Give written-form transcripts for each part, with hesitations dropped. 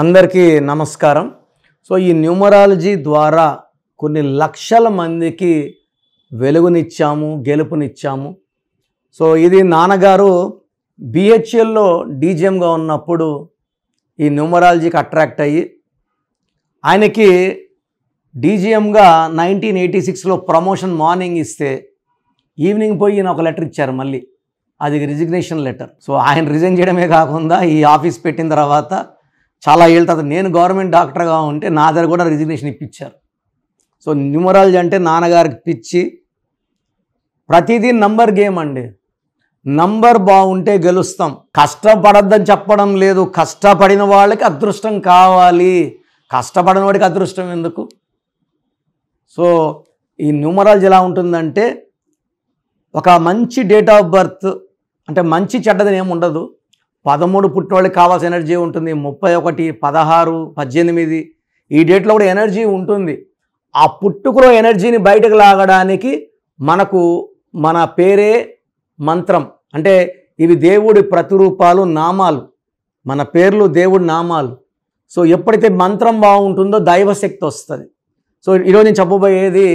అందరికీ నమస్కారం. సో ఈ న్యూమరాలజీ ద్వారా కొన్ని లక్షల మందికి వెలుగునిచ్చాము, గెలుపునిచ్చాము. సో ఇది నాన్నగారు బిహెచ్ఎల్లో డీజీఎంగా ఉన్నప్పుడు ఈ న్యూమరాలజీకి అట్రాక్ట్ అయ్యి ఆయనకి డీజీఎంగా 1986లో ప్రమోషన్ మార్నింగ్ ఇస్తే ఈవినింగ్ పోయి ఈయన ఒక లెటర్ ఇచ్చారు మళ్ళీ. అది రిజిగ్నేషన్ లెటర్. సో ఆయన రిజైన్ చేయడమే కాకుండా ఈ ఆఫీస్ పెట్టిన తర్వాత చాలా ఏళ్ళ తర్వాత నేను గవర్నమెంట్ డాక్టర్గా ఉంటే నా దగ్గర కూడా రిజిగ్నేషన్ ఇప్పించారు. సో న్యూమరాలజీ అంటే నాన్నగారికి పిచ్చి. ప్రతిదీ నంబర్ గేమ్ అండి. నంబర్ బాగుంటే గెలుస్తాం. కష్టపడద్దని చెప్పడం లేదు, కష్టపడిన వాళ్ళకి అదృష్టం కావాలి. కష్టపడిన వాడికి అదృష్టం ఎందుకు? సో ఈ న్యూమరాలజీ ఎలా ఉంటుందంటే ఒక మంచి డేట్ ఆఫ్ బర్త్ అంటే మంచి చెడ్డదని ఏమి ఉండదు. 13 పుట్టిన వాళ్ళకి కావాల్సిన ఎనర్జీ ఉంటుంది, 31, 16, 18 ఈ డేట్లో కూడా ఎనర్జీ ఉంటుంది. ఆ పుట్టుకలో ఎనర్జీని బయటకు లాగడానికి మనకు మన పేరే మంత్రం. అంటే ఇవి దేవుడి ప్రతిరూపాలు, నామాలు. మన పేర్లు దేవుడి నామాలు. సో ఎప్పుడైతే మంత్రం బాగుంటుందో దైవశక్తి వస్తుంది. సో ఈరోజు నేను చెప్పబోయేది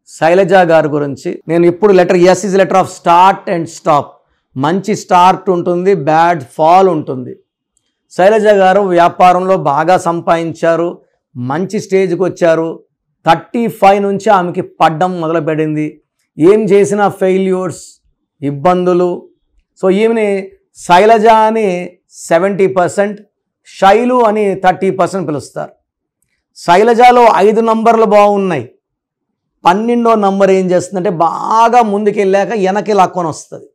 శైలజ గారి గురించి. నేను ఇప్పుడు letter S is letter of start and stop. మంచి స్టార్ట్ ఉంటుంది, బ్యాడ్ ఫాల్ ఉంటుంది. శైలజ గారు వ్యాపారంలో బాగా సంపాదించారు, మంచి స్టేజ్కి వచ్చారు. 35 నుంచి ఆమెకి పడ్డం మొదలుపెట్టింది. ఏం చేసినా ఫెయిల్యూర్స్, ఇబ్బందులు. సో ఈమెని శైలజ అని 70%, శైలు అని 30% పిలుస్తారు. శైలజలో 5 నంబర్లు బాగున్నాయి. 12వ నంబర్ ఏం చేస్తుందంటే బాగా ముందుకెళ్ళాక వెనక్కి లాక్కొని వస్తుంది.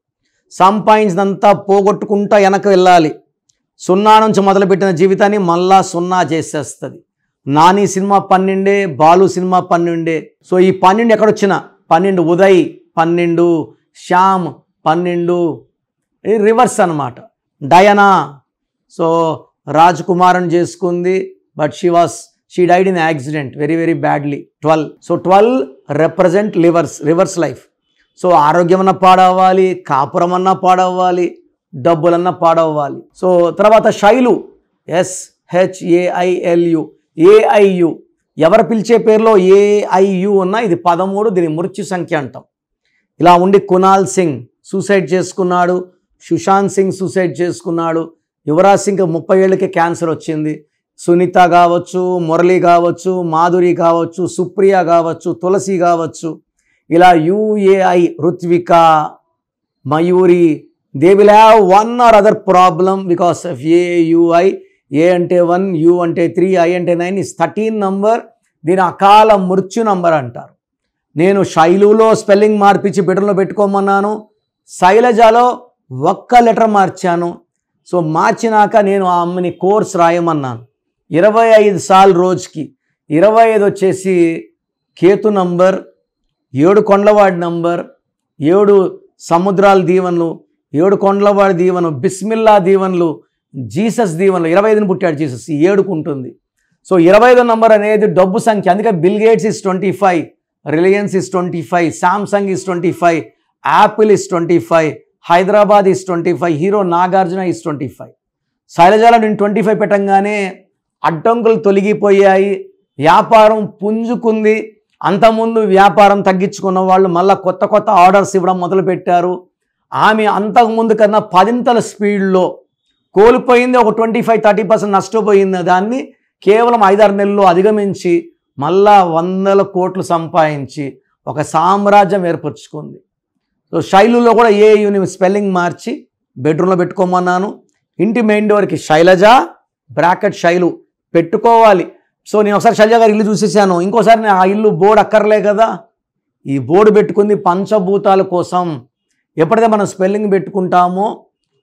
సంపాదించినంతా పోగొట్టుకుంటా వెనక్కి వెళ్ళాలి. 0 నుంచి మొదలుపెట్టిన జీవితాన్ని మళ్ళా 0 చేసేస్తుంది. Nani cinema 12, Balu cinema 12. So ఈ 12 ఎక్కడొచ్చినా 12 ఉదయ్ 12, శ్యామ్ 12 ఇది రివర్స్ అనమాట. డయనా సో రాజ్ కుమారన్ చేసుకుంది, but she died in accident very badly. 12. So 12 represent reverse life. So ఆరోగ్యమన్నా పాడవ్వాలి, కాపురమన్నా పాడవ్వాలి, డబ్బులన్నా పాడవ్వాలి. సో తర్వాత శైలు SHAILU AIU. ఎవరు పిలిచే పేరులో AIU ఉన్నా ఇది 13, దీని మృత్యు సంఖ్య అంటాం. ఇలా ఉండి కునాల్ సింగ్ సూసైడ్ చేసుకున్నాడు, సుశాంత్ సింగ్ సూసైడ్ చేసుకున్నాడు, యువరాజ్ సింగ్ 30 ఏళ్ళకే క్యాన్సర్ వచ్చింది. సునీత కావచ్చు, మురళి కావచ్చు, మాధురి కావచ్చు, సుప్రియ కావచ్చు, తులసి కావచ్చు, ఇలా UAI Ruthvika, Mayuri, they will have one or other problem because of AUI. A అంటే 1, U అంటే 3, I అంటే 9 ఇస్ 13 నంబర్. దీని అకాల మృత్యు నంబర్ అంటారు. నేను శైలులో స్పెల్లింగ్ మార్పించి బిడ్డలో పెట్టుకోమన్నాను, శైలజలో ఒక్క లెటర్ మార్చాను. సో మార్చినాక నేను ఆ అమ్మని కోర్స్ రాయమన్నాను 25 సార్లు రోజుకి. 25 వచ్చేసి కేతు నంబర్, 7 కొండలవాడి నంబర్, 7 సముద్రాల దీవెనలు, 7 కొండలవాడి దీవెను, బిస్మిల్లా దీవెనలు, జీసస్ దీవెనలు. 25ని పుట్టాడు జీసస్, 7కు ఉంటుంది. సో 25 నంబర్ అనేది డబ్బు సంఖ్య. అందుకే bill gates is 25, Reliance is 25, Samsung is 25, Apple is 25, Hyderabad is 25, hero Nagarjuna is 25. శైలజాలో నేను 25 పెట్టంగానే అడ్డంకులు తొలగిపోయాయి, వ్యాపారం పుంజుకుంది. అంతకుముందు వ్యాపారం తగ్గించుకున్న వాళ్ళు మళ్ళీ కొత్త ఆర్డర్స్ ఇవ్వడం మొదలుపెట్టారు. ఆమె అంతకుముందు కన్నా 10ంతల స్పీడ్లో కోల్పోయింది ఒక 25-30% నష్టపోయింది. దాన్ని కేవలం 5-6 నెలల్లో అధిగమించి మళ్ళా 100 కోట్లు సంపాదించి ఒక సామ్రాజ్యం ఏర్పరచుకుంది. సో శైలులో కూడా AUని స్పెల్లింగ్ మార్చి బెడ్రూమ్లో పెట్టుకోమన్నాను. ఇంటి మెయిన్ డోర్కి శైలజ బ్రాకెట్ శైలు పెట్టుకోవాలి. సో నేను ఒకసారి శైలజ గారి ఇల్లు చూసేసాను, ఇంకోసారి నేను ఆ ఇల్లు బోర్డు అక్కర్లే కదా. ఈ బోర్డు పెట్టుకుంది పంచభూతాల కోసం. ఎప్పుడైతే మనం స్పెల్లింగ్ పెట్టుకుంటామో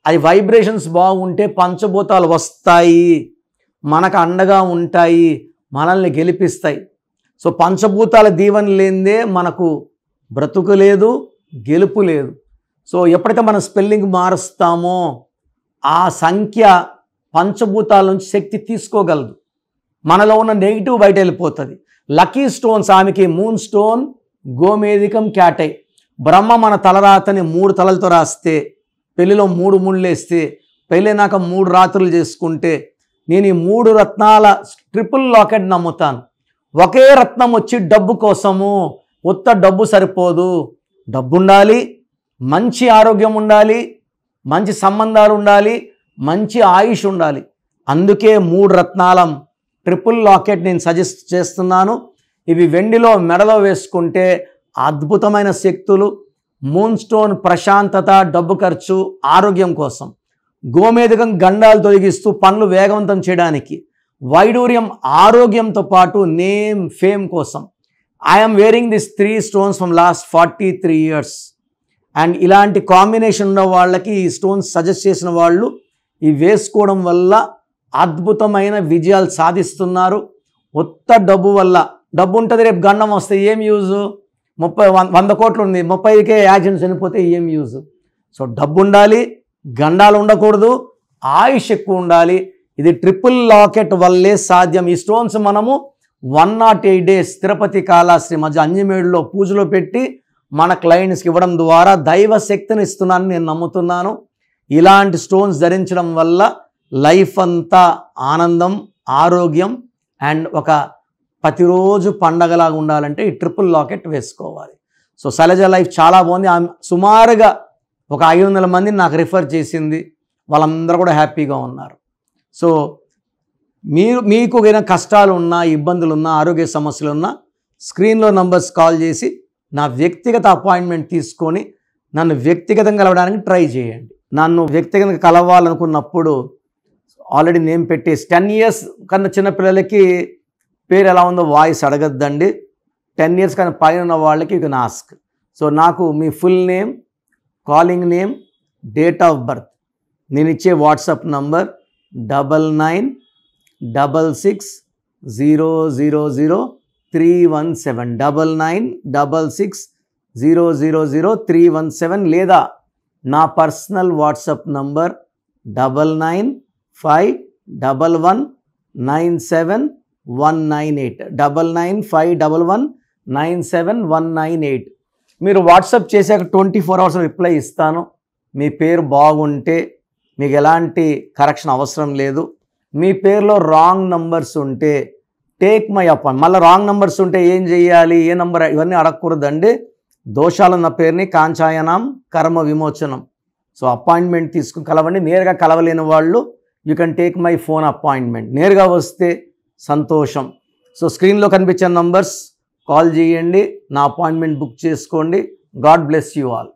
అది వైబ్రేషన్స్ బాగుంటే పంచభూతాలు వస్తాయి, మనకు అండగా ఉంటాయి, మనల్ని గెలిపిస్తాయి. సో పంచభూతాల దీవెన లేనిదే మనకు బ్రతుకు లేదు, గెలుపు లేదు. సో ఎప్పుడైతే మనం స్పెల్లింగ్ మారుస్తామో ఆ సంఖ్య పంచభూతాల నుంచి శక్తి తీసుకోగలదు. మనలో ఉన్న నెగిటివ్ బయట వెళ్ళిపోతుంది. లక్కీ స్టోన్స్ ఆమెకి మూన్ స్టోన్, గోమేధికం, క్యాటై. బ్రహ్మ మన తలరాతని 3 తలలతో రాస్తే, పెళ్లిలో 3 ముళ్ళు వేస్తే, పెళ్ళైనాక 3 రాత్రులు చేసుకుంటే నేను ఈ 3 రత్నాల ట్రిపుల్ లాకెట్ నమ్ముతాను. ఒకే రత్నం వచ్చి డబ్బు కోసము, ఉత్త డబ్బు సరిపోదు. డబ్బు ఉండాలి, మంచి ఆరోగ్యం ఉండాలి, మంచి సంబంధాలు ఉండాలి, మంచి ఆయుష్ ఉండాలి. అందుకే 3 రత్నాల ట్రిపుల్ లాకెట్ నేను సజెస్ట్ చేస్తున్నాను. ఇవి వెండిలో మెడలో వేసుకుంటే అద్భుతమైన శక్తులు. మూన్ స్టోన్ ప్రశాంతత, డబ్బు ఖర్చు, ఆరోగ్యం కోసం. గోమేధికం గండాలు తొలగిస్తూ పనులు వేగవంతం చేయడానికి. వైడూర్యం ఆరోగ్యంతో పాటు నేమ్, ఫేమ్ కోసం. I'm wearing this 3 stones from last 43 years. And ఇలాంటి కాంబినేషన్ ఉన్న వాళ్ళకి ఈ స్టోన్స్ సజెస్ట్ చేసిన వాళ్ళు ఇవి వేసుకోవడం వల్ల అద్భుతమైన విజయాలు సాధిస్తున్నారు. ఉత్త డబ్బు వల్ల, డబ్బు ఉంటుంది రేపు గండం వస్తే ఏం యూజు? 100 కోట్లు ఉంది, 30కే యాక్సిడెంట్స్ చనిపోతే ఏం యూజు? సో డబ్బు ఉండాలి, గండాలు ఉండకూడదు, ఆయుష్ ఎక్కువ ఉండాలి. ఇది ట్రిపుల్ లాకెట్ వల్లే సాధ్యం. ఈ స్టోన్స్ మనము 108 days తిరుపతి కాళహస్తి మధ్య అంజమేడులో పూజలో పెట్టి మన క్లయింట్స్కి ఇవ్వడం ద్వారా దైవ శక్తిని ఇస్తున్నానని నేను నమ్ముతున్నాను. ఇలాంటి స్టోన్స్ ధరించడం వల్ల లైఫ్ అంతా ఆనందం, ఆరోగ్యం అండ్ ఒక ప్రతిరోజు పండగలాగా ఉండాలంటే ఈ ట్రిపుల్ లాకెట్ వేసుకోవాలి. సో శైలజ లైఫ్ చాలా బాగుంది. ఆమె సుమారుగా ఒక 500 మందిని నాకు రిఫర్ చేసింది. వాళ్ళందరూ కూడా హ్యాపీగా ఉన్నారు. సో మీకు ఏదైనా కష్టాలు ఉన్నా, ఇబ్బందులు ఉన్నా, ఆరోగ్య సమస్యలు ఉన్నా స్క్రీన్లో నంబర్స్ కాల్ చేసి నా వ్యక్తిగత అపాయింట్మెంట్ తీసుకొని నన్ను వ్యక్తిగతంగా కలవడానికి ట్రై చేయండి. నన్ను వ్యక్తిగతంగా కలవాలనుకున్నప్పుడు ఆల్రెడీ నేమ్ పెట్టేసి 10 years కన్నా చిన్నపిల్లలకి పేరు ఎలా ఉందో వాయిస్ అడగద్దండి. 10 years కన్నా పైన ఉన్న వాళ్ళకి యూ కెన్ ఆస్క్. సో నాకు మీ full name, calling name, date of birth, నేను ఇచ్చే వాట్సాప్ నంబర్ 9966000317 9966000317 లేదా నా పర్సనల్ వాట్సాప్ నంబర్ 9951197198 9951197198. మీరు వాట్సాప్ చేశాక 24 hours రిప్లై ఇస్తాను. మీ పేరు బాగుంటే మీకు ఎలాంటి కరెక్షన్ అవసరం లేదు. మీ పేరులో రాంగ్ నంబర్స్ ఉంటే టేక్ మై అపాయింట్మెంట్. మళ్ళీ రాంగ్ నంబర్స్ ఉంటే ఏం చేయాలి, ఏ నంబర్, ఇవన్నీ అడగకూడదండి. దోషాలున్న పేరుని కాంచాయనం కర్మ విమోచనం. సో అపాయింట్మెంట్ తీసుకుని కలవండి. నేరుగా కలవలేని వాళ్ళు you can take my phone appointment. నేరుగా వస్తే సంతోషం. సో స్క్రీన్లో కనిపించే నంబర్స్ కాల్ చేయండి, నా అపాయింట్మెంట్ బుక్ చేసుకోండి. God bless you all.